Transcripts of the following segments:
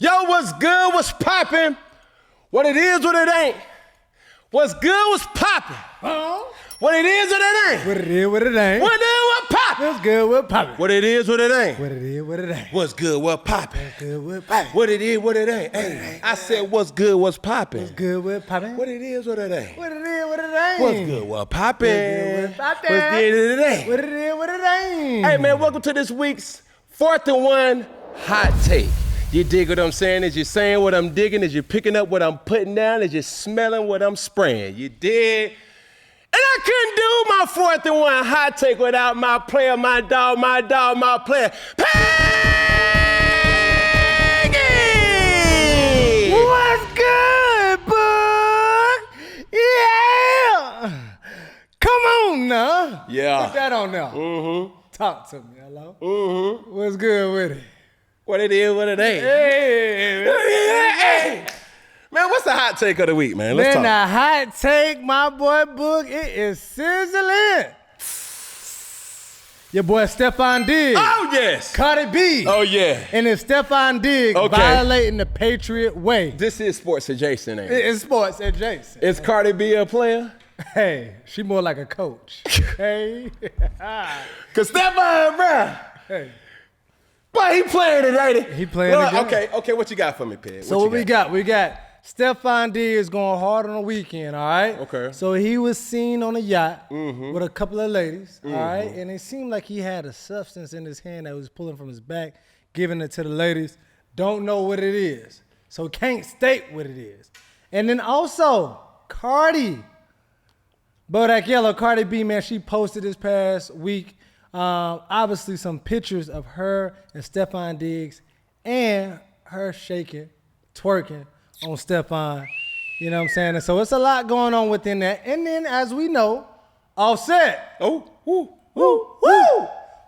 Yo, what's good? What's poppin'? What it is, what it ain't. What's good? What's poppin'? What it is, what it ain't. What it is, what it ain't. What it is, what poppin'? What's good, what poppin'? What it is, what it ain't. What it is, what it ain't. What's good, what poppin'? What's good, what poppin'? What it is, what it ain't. Hey, I said, what's good, what's poppin'? What's good, what poppin'? What it is, what it ain't. What it is, what it ain't. What's good, what poppin'? What's good, what poppin'? What's good, what it ain't. What it is, what it ain't. Hey, man, welcome to this week's 4th and 1 Hot Take. You dig what I'm saying? Is you saying what I'm digging? Is you picking up what I'm putting down? Is you smelling what I'm spraying? You dig? And I couldn't do my 4th and 1 hot take without my player, my dog, my player, Peggy! What's good, bud? Yeah! Come on now. Yeah. Put that on there. Mm-hmm. Talk to me, hello? Mm-hmm. What's good with it? What it is, what it ain't. Hey. Man, what's the hot take of the week, man? Let's Man, talk. the hot take, my boy Book, it is sizzling. Your boy Stefon Diggs. Oh, yes. Cardi B. Oh, yeah. And it's Stefon Diggs violating the Patriot Way. This is sports adjacent, ain't it? It's sports adjacent. Is Cardi B a player? Hey, she more like a coach. Hey. Cause Stefon, bruh. Hey. Boy, he playing it, ain't he? He playing it again. Okay, what you got for me, Peg? So what we got? We got Stefon Diggs going hard on the weekend, all right? Okay. So he was seen on a yacht with a couple of ladies, all right? And it seemed like he had a substance in his hand that was pulling from his back, giving it to the ladies. Don't know what it is. So can't state what it is. And then also, Cardi. Bodak Yellow, Cardi B, man, she posted this past week, obviously some pictures of her and Stefon Diggs and her shaking, twerking on Stefon. You know what I'm saying? And so it's a lot going on within that. And then, as we know, Offset.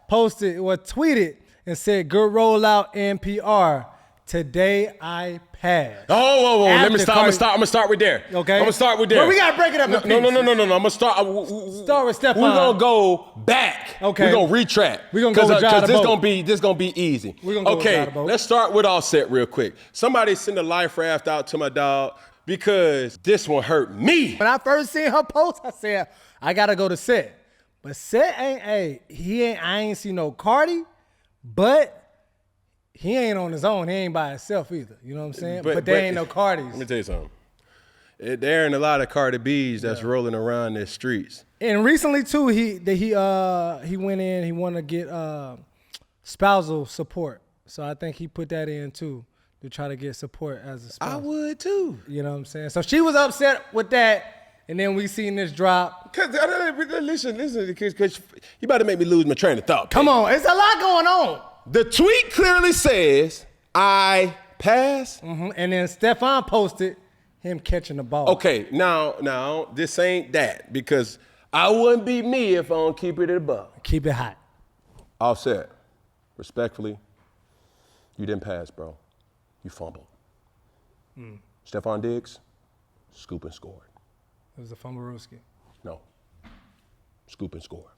Posted or tweeted and said, good rollout NPR. Today I passed. Oh, let me start. I'm gonna start with there. Okay. I'm gonna start with there. Well, we gotta break it up. No. I'm gonna start. Start with Stefon. We're gonna go back. Okay. We're gonna retract. We're gonna go with Jada this gonna be easy. We're gonna go with Jada Boat. Let's start with Offset real quick. Somebody send a life raft out to my dog because this one hurt me. When I first seen her post, I said, I gotta go to Set. But Set I ain't see no Cardi, but he ain't on his own. He ain't by himself either. You know what I'm saying? But there ain't no Cardis. Let me tell you something. There ain't a lot of Cardi B's that's rolling around the streets. And recently too, he went in. He wanted to get spousal support. So I think he put that in too to try to get support as a spouse. I would too. You know what I'm saying? So she was upset with that, and then we seen this drop. Cause listen, because you about to make me lose my train of thought. Come on, it's a lot going on. The tweet clearly says, I pass. And then Stefon posted him catching the ball. Okay, now, this ain't that because I wouldn't be me if I don't keep it above. Keep it hot. Offset, respectfully, you didn't pass, bro. You fumbled. Stefon Diggs, scoop and scored. It was a fumble-rooski. No, scoop and score.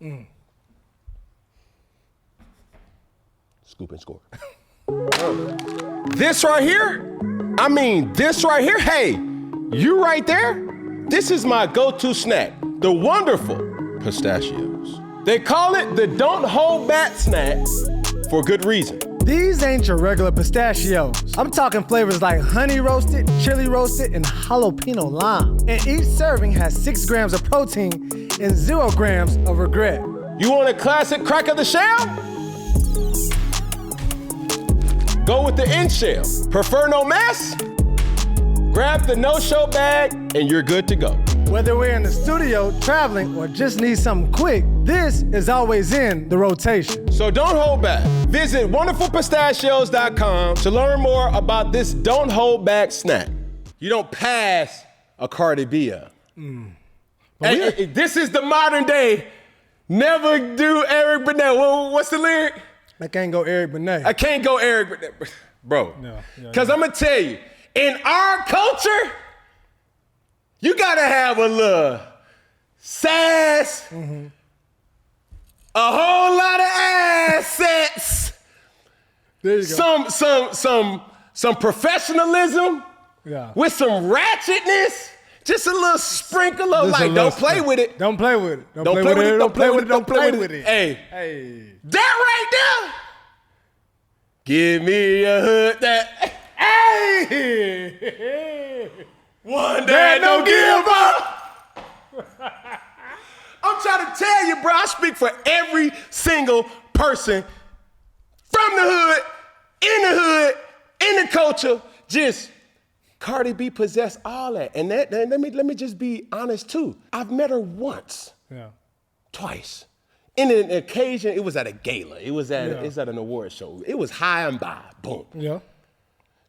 Scoop and score. This right here, hey, you right there, this is my go-to snack, the wonderful pistachios. They call it the don't hold back snack for good reason. These ain't your regular pistachios. I'm talking flavors like honey roasted, chili roasted, and jalapeno lime. And each serving has 6 grams of protein and 0 grams of regret. You want a classic crack of the shell? Go with the in shell. Prefer no mess? Grab the no-show bag and you're good to go. Whether we're in the studio, traveling, or just need something quick, this is always in the rotation. So don't hold back. Visit wonderfulpistachios.com to learn more about this don't hold back snack. You don't pass a Cardi B up. This is the modern day, never do Eric Benet. What's the lyric? I can't go Eric Benet. I can't go Eric Benet. Bro, because I'm going to tell you, in our culture, you got to have a little sass, a whole lot of assets, there you go. some some professionalism, Yeah. with some ratchetness, just a little sprinkle of Just a like, little don't play with it. Don't play with it. Don't play with it. Don't play with it. Don't play with it. Hey, Hey. that right there. Give me a hood that. Hey. One that don't give up. I'm trying to tell you, bro, I speak for every single person from the hood, in the culture. Just Cardi B possessed all that. And that let me just be honest too. I've met her once, twice. In an occasion, it was at a gala. It was at an award show. It was high and by, boom. Yeah.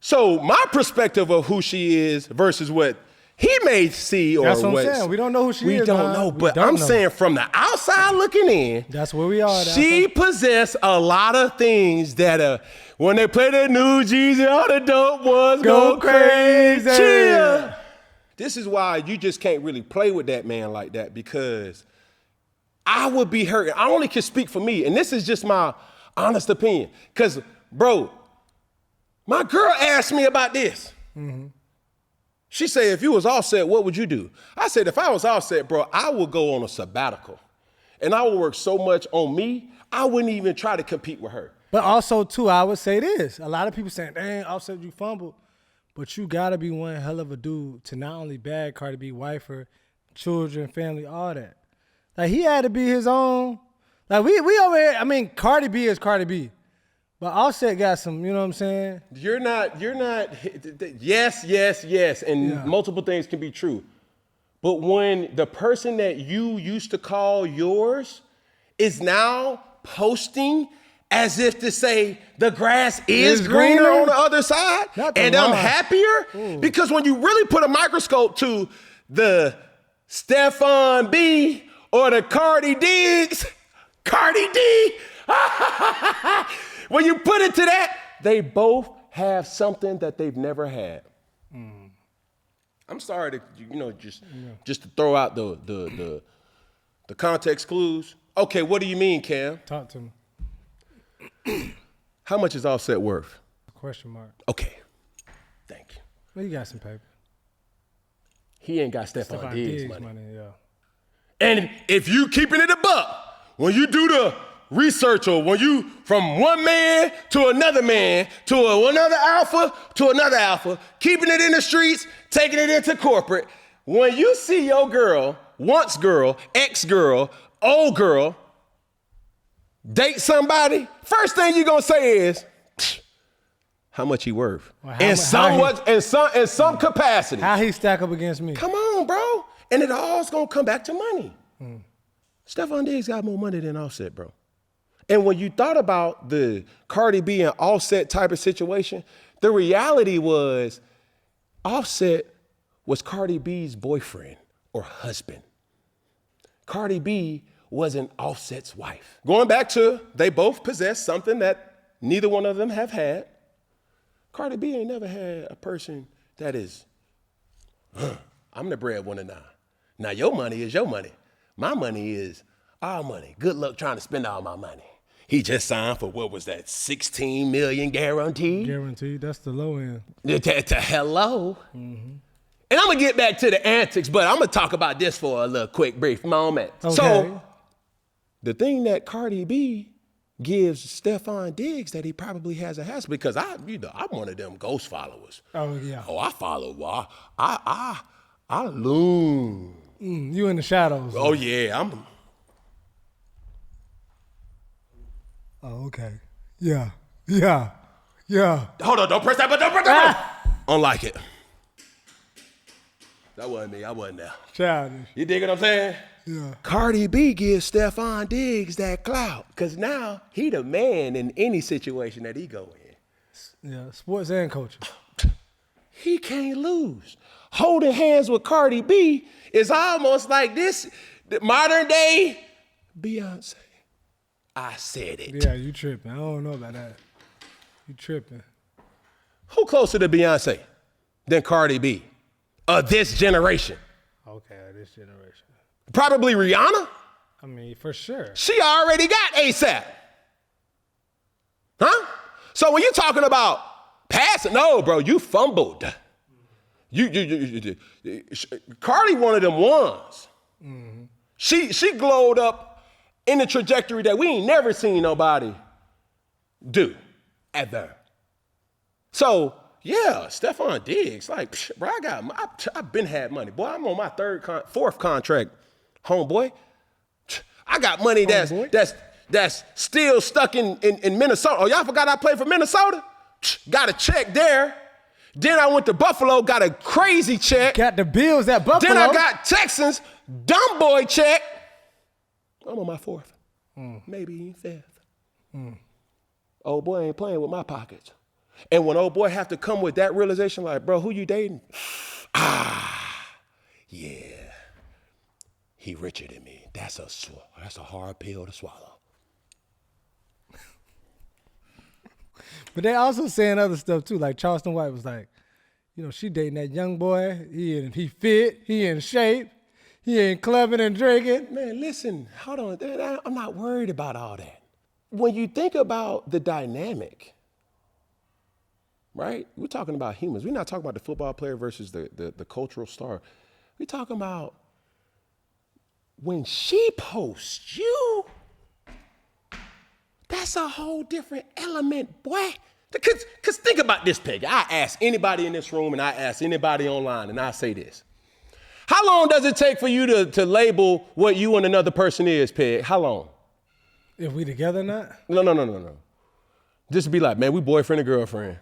So my perspective of who she is versus what he may see or That's what what I'm saying. We don't know who she is. We don't know, but I'm saying from the outside looking in, that's where we are. She possessed a lot of things that when they play that new Jeezy, all the dope ones go crazy. Chill. This is why you just can't really play with that man like that, because I would be hurt. I only can speak for me, and this is just my honest opinion. Because, bro, my girl asked me about this. Mm-hmm. She said, if you was Offset, what would you do? I said, if I was Offset, bro, I would go on a sabbatical. And I would work so much on me, I wouldn't even try to compete with her. But also, too, I would say this. A lot of people saying, dang, Offset, you fumbled. But you got to be one hell of a dude to not only bag Cardi B, wife her, children, family, all that. Like, he had to be his own. Like, we over here, I mean, Cardi B is Cardi B. But Offset got some, you know what I'm saying? You're not, yes, and multiple things can be true. But when the person that you used to call yours is now posting as if to say the grass is greener on the other side, and I'm happier, because when you really put a microscope to the Stefon B or the Cardi Diggs, Cardi D, when you put it to that, they both have something that they've never had. I'm sorry to, just to throw out the context clues. Okay, what do you mean, Cam? Talk to me. How much is Offset worth? Question mark. Okay, thank you. Well, you got some paper. He ain't got Stefon Diggs money. Yeah. And if you keeping it a buck, when you do the research, or when you from one man to another man to another alpha to another alpha, keeping it in the streets, taking it into corporate, when you see your girl, once girl, ex-girl, old girl, date somebody, first thing you gonna say is, how much he worth? Well, in some capacity. How he stack up against me? Come on, bro. And it all's gonna come back to money. Stefon Diggs got more money than Offset, bro. And when you thought about the Cardi B and Offset type of situation, the reality was Offset was Cardi B's boyfriend or husband. Cardi B wasn't Offset's wife. Going back to, they both possess something that neither one of them have had. Cardi B ain't never had a person that is, I'm the breadwinner now. Now your money is your money. My money is our money. Good luck trying to spend all my money. He just signed for, what was that, 16 million guaranteed? Guaranteed, that's the low end. Hello. Mm-hmm. And I'm gonna get back to the antics, but I'm gonna talk about this for a little quick, brief moment. Okay. So, the thing that Cardi B gives Stefon Diggs that he probably has a house, because I'm one of them ghost followers. Oh yeah. Oh, I follow. I loom. You in the shadows. Oh yeah, Oh, okay. Yeah. Hold on, don't press that button, don't press that button. Unlike it. That wasn't me, I wasn't there. Childish. You dig what I'm saying? Yeah. Cardi B gives Stefon Diggs that clout, because now he the man in any situation that he go in. Yeah, sports and culture. He can't lose. Holding hands with Cardi B is almost like this modern day Beyonce. I said it. Yeah, you tripping. I don't know about that. You tripping. Who closer to Beyonce than Cardi B of this generation? Okay, this generation. Probably Rihanna. I mean, for sure. She already got ASAP. Huh? So when you're talking about Pass it. No, bro, you fumbled. Cardi one of them ones. Mm-hmm. She glowed up in the trajectory that we ain't never seen nobody do ever. So yeah, Stefon Diggs, like, bro, I've been had money. Boy, I'm on my fourth contract, homeboy. I got money that's still stuck in Minnesota. Oh, y'all forgot I played for Minnesota? Got a check there. Then I went to Buffalo, got a crazy check. Got the Bills at Buffalo. Then I got Texans, dumb boy check. I'm on my fourth, maybe fifth. Old boy ain't playing with my pockets. And when old boy have to come with that realization, like, bro, who you dating? Yeah, he richer than me. That's a hard pill to swallow. But they also saying other stuff too. Like Charleston White was like, she dating that young boy. He fit. He in shape. He ain't clubbing and drinking. Man, listen, hold on. I'm not worried about all that. When you think about the dynamic, right? We're talking about humans. We're not talking about the football player versus the cultural star. We're talking about when she posts you, that's a whole different element, boy. Because think about this, Peggy. I ask anybody in this room and I ask anybody online and I say this. How long does it take for you to label what you and another person is, Peg? How long? If we together or not? No. Just be like, man, we boyfriend and girlfriend.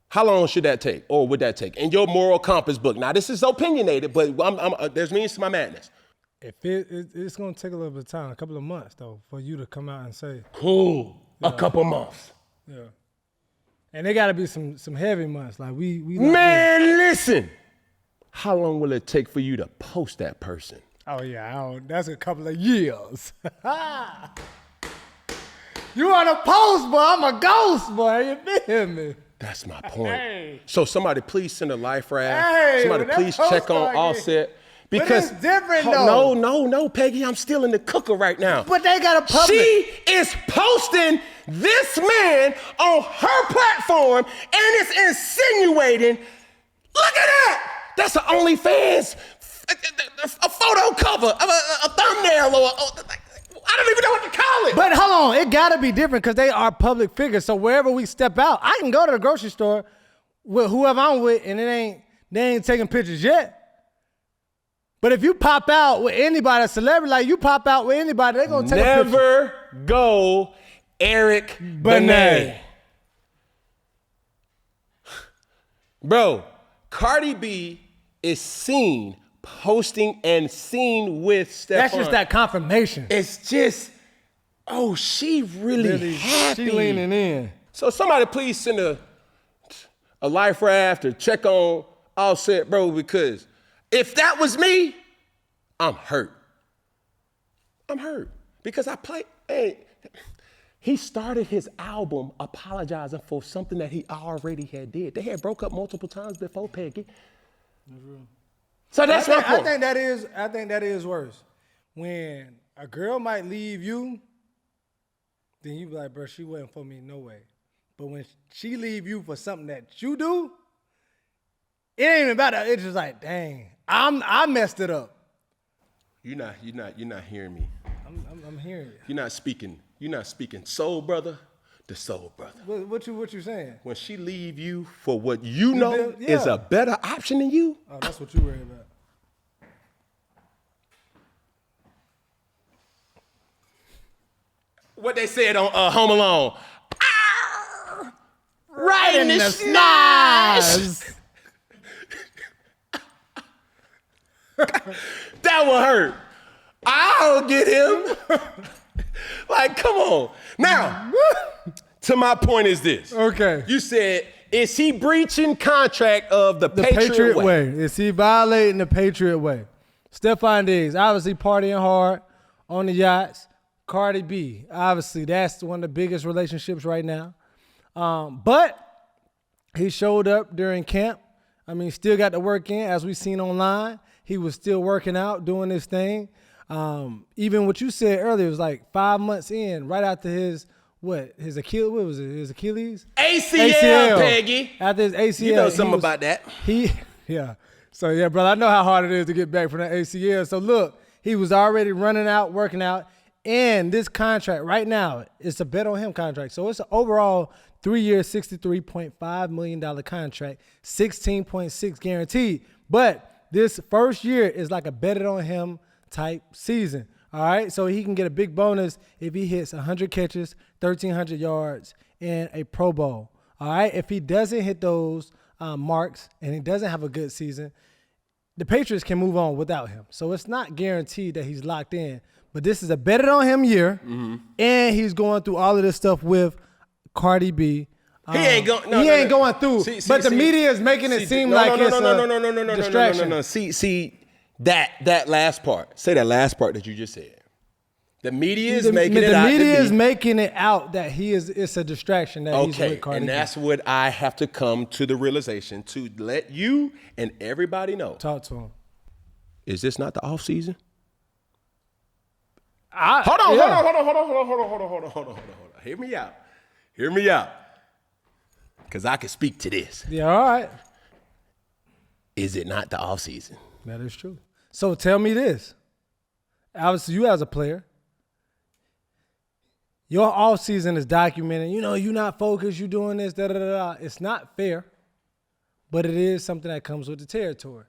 How long should that take, or would that take? In your moral compass book. Now, this is opinionated, but there's means to my madness. If it's going to take a little bit of time, a couple of months, though, for you to come out and say. Cool. A couple months. Yeah. And they got to be some heavy months. Like, we man, listen. How long will it take for you to post that person? Oh, yeah. That's a couple of years. You on a post, boy. I'm a ghost, boy. You feel me? That's my point. Hey. So somebody please send a life raft. Hey, somebody please check on Offset. Because but it's different, though. No, Peggy, I'm still in the cooker right now. But they got a public. She is posting this man on her platform and it's insinuating, look at that. That's an OnlyFans, a photo cover, a thumbnail, or I don't even know what to call it. But hold on, it gotta be different because they are public figures. So wherever we step out, I can go to the grocery store with whoever I'm with, and they ain't taking pictures yet. But if you pop out with anybody, a celebrity, like you pop out with anybody, they're gonna take a picture. Never go Eric Benet. Bro, Cardi B is seen posting and seen with Stefon. That's just that confirmation. It's just, she really happy. She leaning in. So somebody please send a life raft or check on Offset, bro, because if that was me, I'm hurt. Because he started his album apologizing for something that he already had did. They had broke up multiple times before, Peggy. So that's my point. I think that is worse. When a girl might leave you, then you be like, bro, she wasn't for me, no way. But when she leave you for something that you do, it ain't even about that. It's just like, dang, I messed it up. You're not hearing me. I'm hearing you. You're not speaking soul brother to soul brother. What you saying? When she leave you for what you know is a better option than you. Oh, that's what you worried about. What they said on Home Alone. Right in the schnoz. That will hurt. I'll get him. Like, come on. Now, to my point is this. Okay. You said, is he breaching contract of the Patriot Way? Is he violating the Patriot Way? Stefon Diggs, obviously partying hard on the yachts. Cardi B, obviously that's one of the biggest relationships right now. But he showed up during camp. I mean, still got to work in, as we've seen online. He was still working out, doing his thing. Even what you said earlier was like 5 months in, right after his his Achilles? What was it? His Achilles? ACL, Peggy. After his ACL, You know something about that. Yeah. So yeah, brother, I know how hard it is to get back from that ACL. So look, he was already running out, working out, and this contract right now, it's a bet on him contract. So it's an overall 3-year, $63.5 million contract, 16.6 guaranteed. But this first year is like a bet it on him type season. All right, so he can get a big bonus if he hits 100 catches, 1,300 yards, and a Pro Bowl. All right, if he doesn't hit those marks and he doesn't have a good season, the Patriots can move on without him. So it's not guaranteed that he's locked in. But this is a bet it on him year, and he's going through all of this stuff with Cardi B. He ain't going. He ain't going through. But the media is making it seem like it's a distraction. No. See that last part. Say that last part that you just said. The media is making it out. The media is making it out that it's a distraction that he's with Cardi B. And that's what I have to come to the realization to let you and everybody know. Talk to him. Is this not the off season? Hold on. Hear me out. Because I can speak to this. Yeah, all right. Is it not the off season? That is true. So tell me this. Obviously, you as a player, your off season is documented. You know, you're not focused. You're doing this, da-da-da-da. It's not fair, but it is something that comes with the territory.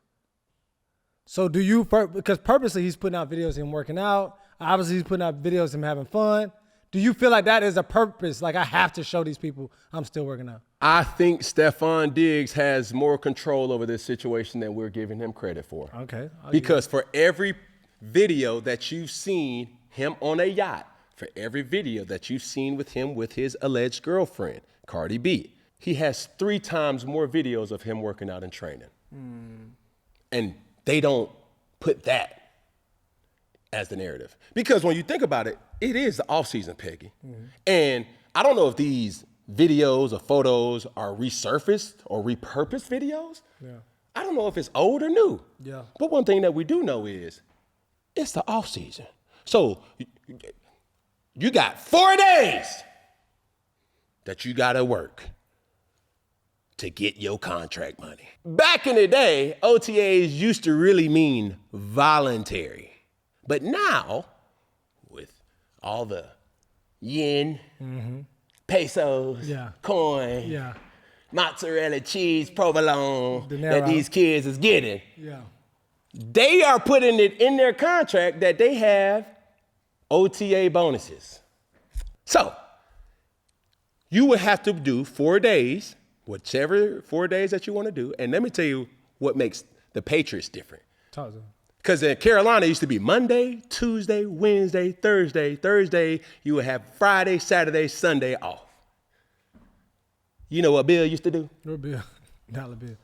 So do you, because purposely he's putting out videos of him working out. Obviously, he's putting out videos of him having fun. Do you feel like that is a purpose? Like, I have to show these people I'm still working out. I think Stefon Diggs has more control over this situation than we're giving him credit for. Okay. Because for every video that you've seen him on a yacht, for every video that you've seen with him with his alleged girlfriend, Cardi B, he has 3 times more videos of him working out and training. And they don't put that as the narrative. Because when you think about it, it is the off-season, Peggy. And I don't know if these videos or photos are resurfaced or repurposed videos. Yeah. I don't know if it's old or new. Yeah. But one thing that we do know is it's the off-season. So you got 4 days that you got to work to get your contract money. Back in the day, OTAs used to really mean voluntary. But now, with all the yen, pesos, coin, mozzarella cheese, provolone that these kids is getting, they are putting it in their contract that they have OTA bonuses. So, you would have to do 4 days, whichever 4 days that you want to do. And let me tell you what makes the Patriots different. Talk to them. Because in Carolina, it used to be Monday, Tuesday, Wednesday, Thursday. Thursday, you would have Friday, Saturday, Sunday off. You know what Bill used to do? What Bill? Dollar Bill.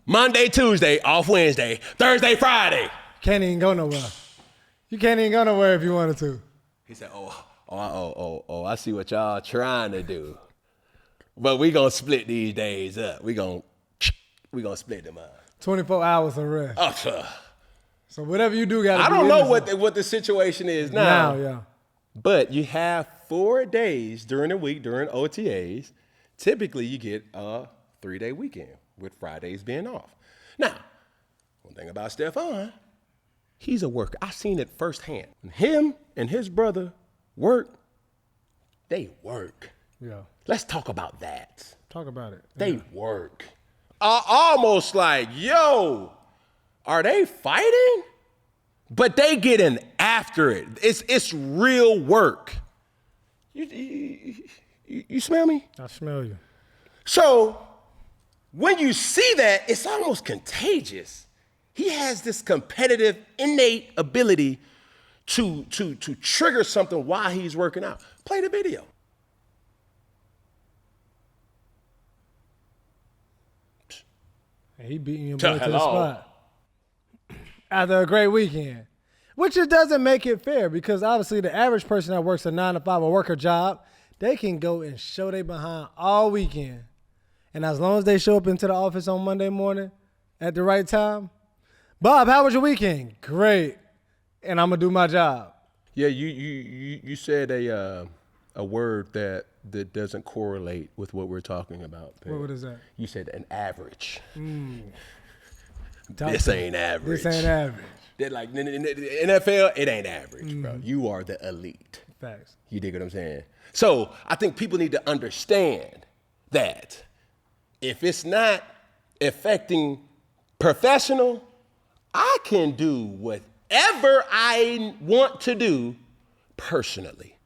Monday, Tuesday, off Wednesday, Thursday, Friday. Can't even go nowhere. You can't even go nowhere if you wanted to. He said, I see what y'all trying to do. But we gonna split these days up. We gonna split them up. 24 hours of rest. So whatever you do, gotta. I don't know what the situation is now. Yeah. But you have 4 days during the week during OTAs. Typically, you get a 3-day weekend with Fridays being off. Now, one thing about Stefon, he's a worker. I seen it firsthand. Him and his brother work. They work. Yeah. Let's talk about that. Talk about it. They work. Almost like, yo, are they fighting? But they getting after it. It's real work. You smell me? I smell you. So when you see that, it's almost contagious. He has this competitive, innate ability to trigger something while he's working out. Play the video. He beating your boy to the spot after a great weekend, which just doesn't make it fair because obviously the average person that works a 9 to 5 or worker job, they can go and show they behind all weekend. And as long as they show up into the office on Monday morning at the right time, Bob, how was your weekend? Great. And I'm going to do my job. Yeah, you said a word that doesn't correlate with what we're talking about. What is that? You said an average. Talk This to me. ain't average. This ain't average. They're like, in the NFL, it ain't average, bro. You are the elite. Facts. You dig what I'm saying? So I think people need to understand that if it's not affecting professional, I can do whatever I want to do personally.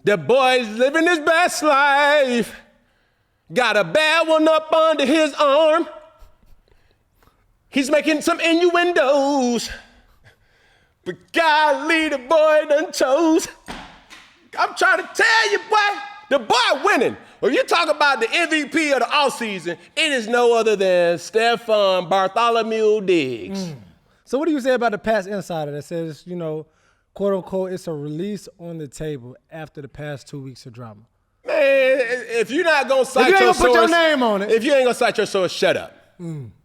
The boy's living his best life. Got a bad one up under his arm. He's making some innuendos. But golly, the boy done chose. I'm trying to tell you, boy, the boy winning. When you talk about the MVP of the offseason, it is no other than Stefon Bartholomew Diggs. So what do you say about the past insider that says, you know, quote unquote, it's a release on the table after the past 2 weeks of drama? Man, if you're not gonna cite If you your ain't gonna source, put your name on it. If you ain't gonna cite your source, shut up.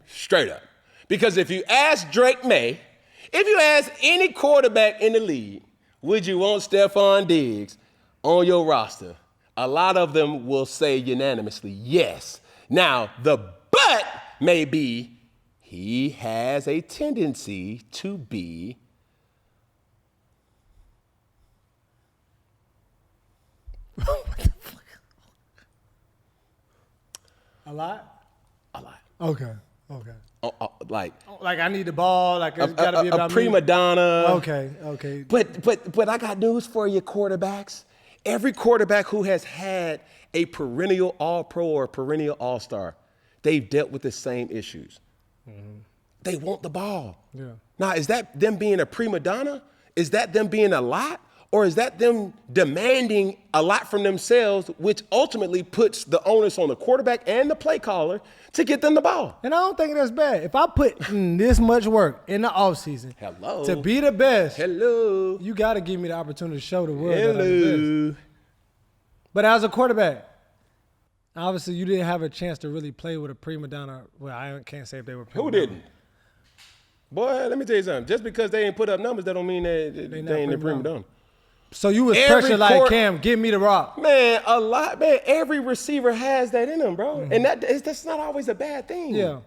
Straight up. Because if you ask Drake May, if you ask any quarterback in the league, would you want Stefon Diggs on your roster? A lot of them will say unanimously yes. Now, the but may be he has a tendency to be A lot? a lot. Okay. Like Like I need the ball. Like it's gotta be about a prima me. donna. Okay. But I got news for you, quarterbacks. Every quarterback who has had a perennial All-Pro or perennial All-Star, they've dealt with the same issues. They want the ball. Yeah. Now, is that them being a prima donna? Is that them being a lot? Or is that them demanding a lot from themselves, which ultimately puts the onus on the quarterback and the play caller to get them the ball? And I don't think that's bad. If I put in this much work in the offseason to be the best, you got to give me the opportunity to show the world that I'm the best. But as a quarterback, obviously you didn't have a chance to really play with a prima donna. Well, I can't say if they were prima Who donna. didn't? Boy, let me tell you something. Just because they ain't put up numbers, that don't mean that they ain't the prima donna. So you was pressured like, Cam, give me the rock. Man, a lot. Man, every receiver has that in them, bro. And that's not always a bad thing. Yeah.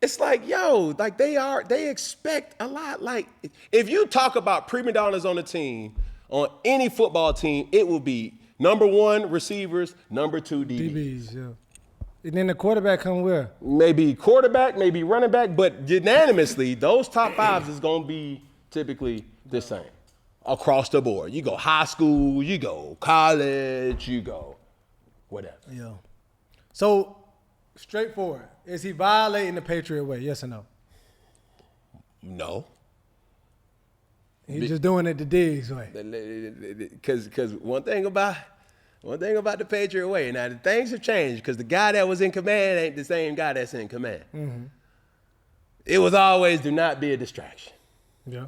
It's like, yo, like they expect a lot. Like, if you talk about prima donnas on the team, on any football team, it will be number 1 receivers, number 2 DBs. Yeah. And then the quarterback come where? Maybe quarterback, maybe running back, but unanimously, those top 5s is gonna be typically the same. Across the board. You go high school, you go college, you go whatever. Yeah. So, straightforward. Is he violating the Patriot Way? Yes or no? No. He's just doing it the Diggs way. Because one thing about the Patriot Way, now the things have changed because the guy that was in command ain't the same guy that's in command. It was always do not be a distraction. Yeah.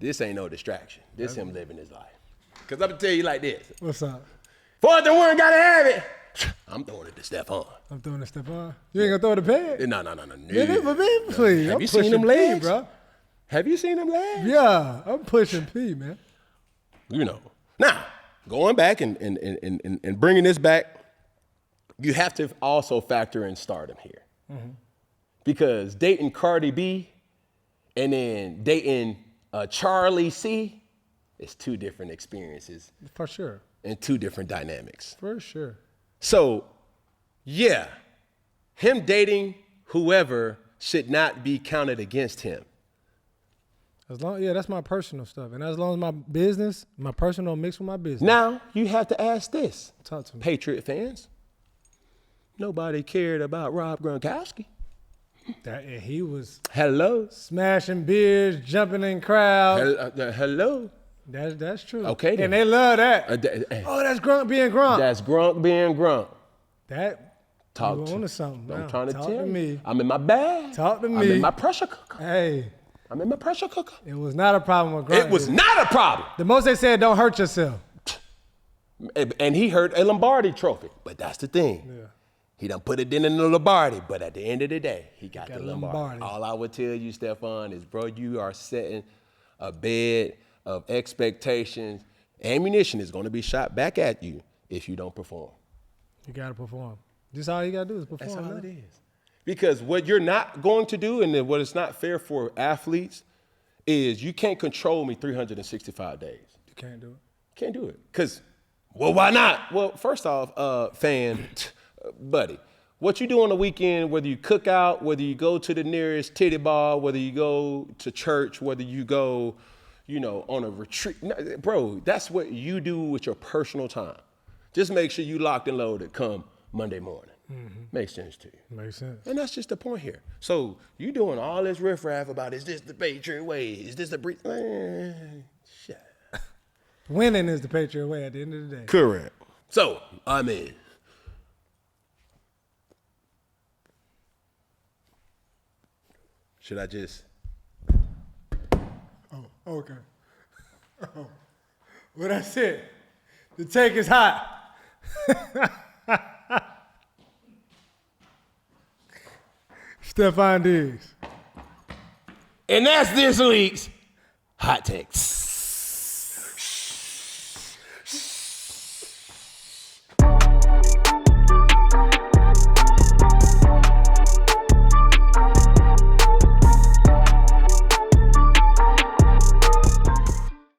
This ain't no distraction. This him living his life. Because I'm going to tell you like this. What's up? 4th and 1, got to have it. I'm throwing it to Stefon. I'm throwing it to Stefon. You ain't going to throw the pad? No. Yeah, for me, please. Have I'm you seen pushing them P, legs? bro. Have you seen them legs? Yeah, I'm pushing P, man. You know. Now, going back and bringing this back, you have to also factor in stardom here. Because dating Cardi B and then dating Charlie C, it's 2 different experiences. For sure. And 2 different dynamics. For sure. So, yeah, him dating whoever should not be counted against him. That's my personal stuff. And as long as my business, my personal mix with my business. Now, you have to ask this. Talk to me. Patriot fans, nobody cared about Rob Gronkowski. And he was smashing beers, jumping in crowds. Hello. That's true. Okay, then. And they love that. That's Grunk being Grunk. That's Grunk being Grunk. That Talk you to onto something. I'm now. trying to Talk tell me. you. I'm in my bag. Talk to me. I'm in my pressure cooker. Hey. I'm in my pressure cooker. It was not a problem with Grunk. It was not a problem. The most they said, don't hurt yourself. And he hurt a Lombardi trophy. But that's the thing. Yeah. He done put it in the Lombardi, but at the end of the day, he got the Lombardi. All I would tell you, Stefon, is, bro, you are setting a bed of expectations ammunition is going to be shot back at you if you don't perform. You got to perform. Just all you got to do is perform. That's all it is. Because what you're not going to do, and what is not fair for athletes, is you can't control me 365 days. You can't do it. Can't do it. Because, well, why not? Well, first off, buddy, what you do on the weekend, whether you cook out, whether you go to the nearest titty bar, whether you go to church, whether you go, on a retreat, bro, that's what you do with your personal time. Just make sure you locked and loaded come Monday morning. Mm-hmm. Makes sense to you. Makes sense. And that's just the point here. So you doing all this riffraff about, is this the Patriot Way? Is this the shit. Winning is the Patriot Way at the end of the day. Correct. So, I'm in. Should I just? Oh, okay. Oh. Well, that's it. The take is hot. Stefon Diggs. And that's this week's Hot Takes.